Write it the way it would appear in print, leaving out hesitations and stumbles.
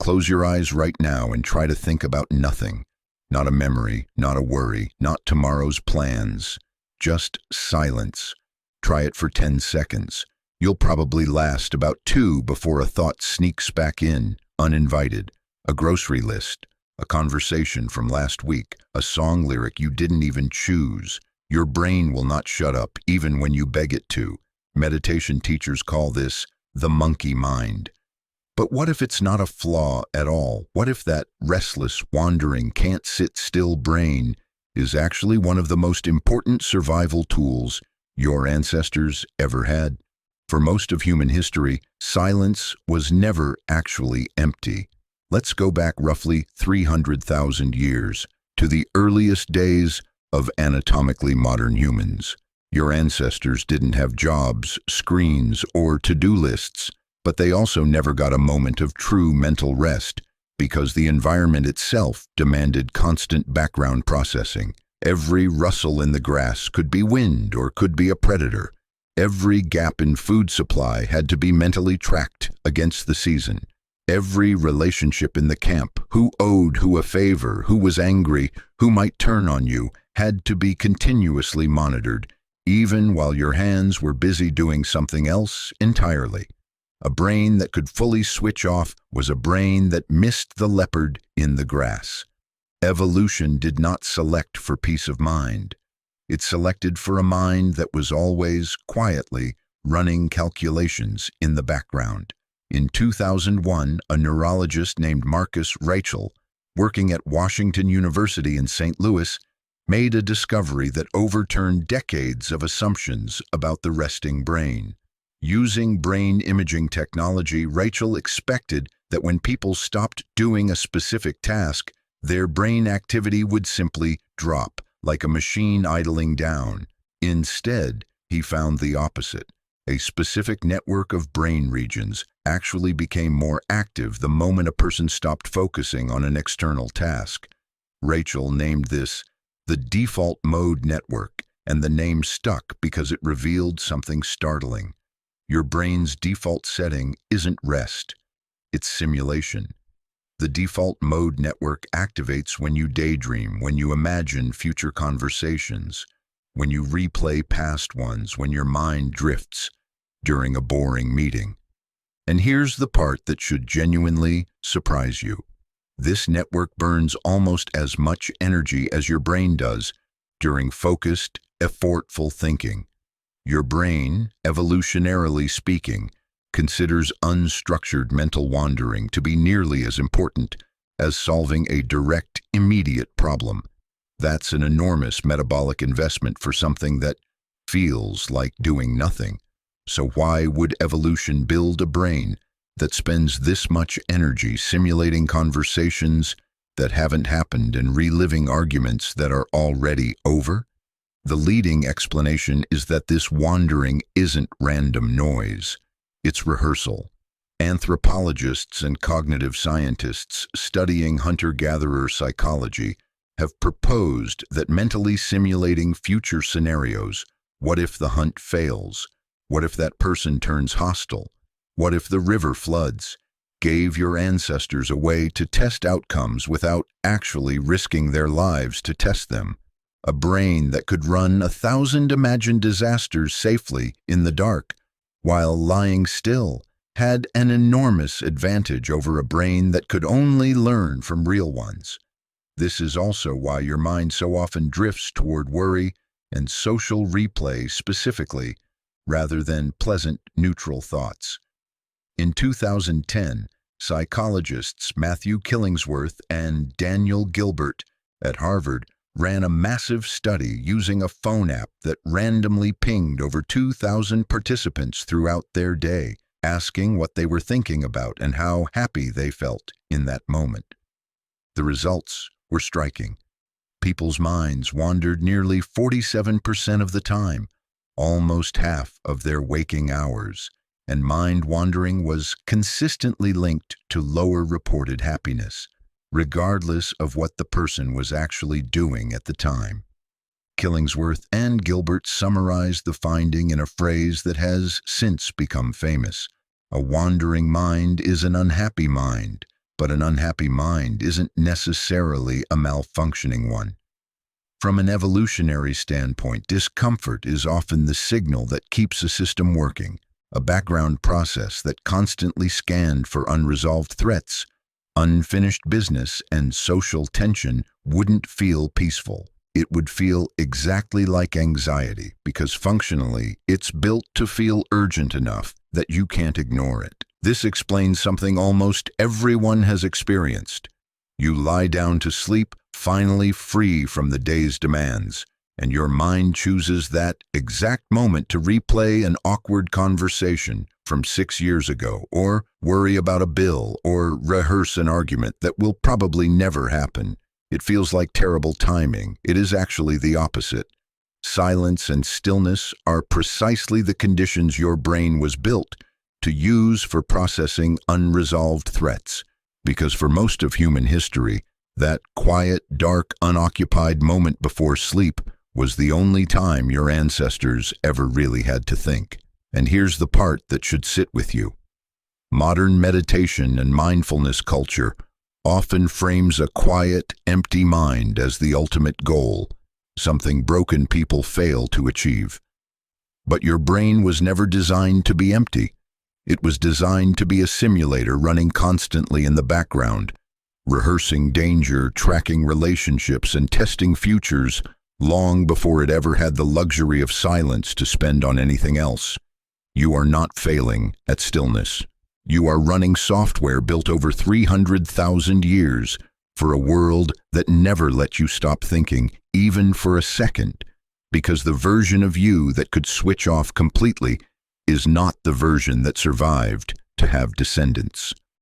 Close your eyes right now and try to think about nothing. Not a memory, not a worry, not tomorrow's plans. Just silence. Try it for 10 seconds. You'll probably last about 2 before a thought sneaks back in, uninvited. A grocery list, a conversation from last week, a song lyric you didn't even choose. Your brain will not shut up even when you beg it to. Meditation teachers call this the monkey mind. But what if it's not a flaw at all? What if that restless, wandering, can't sit still brain is actually one of the most important survival tools your ancestors ever had? For most of human history, silence was never actually empty. Let's go back roughly 300,000 years to the earliest days of anatomically modern humans. Your ancestors didn't have jobs, screens, or to-do lists, but they also never got a moment of true mental rest because the environment itself demanded constant background processing. Every rustle in the grass could be wind or could be a predator. Every gap in food supply had to be mentally tracked against the season. Every relationship in the camp, who owed who a favor, who was angry, who might turn on you, had to be continuously monitored, even while your hands were busy doing something else entirely. A brain that could fully switch off was a brain that missed the leopard in the grass. Evolution did not select for peace of mind. It selected for a mind that was always quietly running calculations in the background. In 2001, a neurologist named Marcus Raichle, working at Washington University in St. Louis, made a discovery that overturned decades of assumptions about the resting brain. Using brain imaging technology, Raichle expected that when people stopped doing a specific task, their brain activity would simply drop, like a machine idling down. Instead, he found the opposite. A specific network of brain regions actually became more active the moment a person stopped focusing on an external task. Raichle named this the default mode network, and the name stuck because it revealed something startling. Your brain's default setting isn't rest, it's simulation. The default mode network activates when you daydream, when you imagine future conversations, when you replay past ones, when your mind drifts during a boring meeting. And here's the part that should genuinely surprise you. This network burns almost as much energy as your brain does during focused, effortful thinking. Your brain, evolutionarily speaking, considers unstructured mental wandering to be nearly as important as solving a direct, immediate problem. That's an enormous metabolic investment for something that feels like doing nothing. So why would evolution build a brain that spends this much energy simulating conversations that haven't happened and reliving arguments that are already over? The leading explanation is that this wandering isn't random noise. It's rehearsal. Anthropologists and cognitive scientists studying hunter-gatherer psychology have proposed that mentally simulating future scenarios, what if the hunt fails? What if that person turns hostile? What if the river floods? Gave your ancestors a way to test outcomes without actually risking their lives to test them. A brain that could run 1,000 imagined disasters safely in the dark, while lying still, had an enormous advantage over a brain that could only learn from real ones. This is also why your mind so often drifts toward worry and social replay specifically, rather than pleasant, neutral thoughts. In 2010, psychologists Matthew Killingsworth and Daniel Gilbert at Harvard ran a massive study using a phone app that randomly pinged over 2,000 participants throughout their day, asking what they were thinking about and how happy they felt in that moment. The results were striking. People's minds wandered nearly 47% of the time, almost half of their waking hours, and mind wandering was consistently linked to lower reported happiness, regardless of what the person was actually doing at the time. Killingsworth and Gilbert summarized the finding in a phrase that has since become famous. A wandering mind is an unhappy mind, But an unhappy mind isn't necessarily a malfunctioning one. From an evolutionary standpoint, discomfort is often the signal that keeps a system working, a background process that constantly scanned for unresolved threats. Unfinished business and social tension wouldn't feel peaceful. It would feel exactly like anxiety, because functionally, it's built to feel urgent enough that you can't ignore it. This explains something almost everyone has experienced. You lie down to sleep, finally free from the day's demands, and your mind chooses that exact moment to replay an awkward conversation from 6 years ago, or worry about a bill, or rehearse an argument that will probably never happen. It feels like terrible timing. It is actually the opposite. Silence and stillness are precisely the conditions your brain was built to use for processing unresolved threats, because for most of human history, that quiet, dark, unoccupied moment before sleep was the only time your ancestors ever really had to think. And here's the part that should sit with you. Modern meditation and mindfulness culture often frames a quiet, empty mind as the ultimate goal, something broken people fail to achieve. But your brain was never designed to be empty. It was designed to be a simulator running constantly in the background, rehearsing danger, tracking relationships, and testing futures long before it ever had the luxury of silence to spend on anything else. You are not failing at stillness. You are running software built over 300,000 years for a world that never let you stop thinking, even for a second, because the version of you that could switch off completely is not the version that survived to have descendants.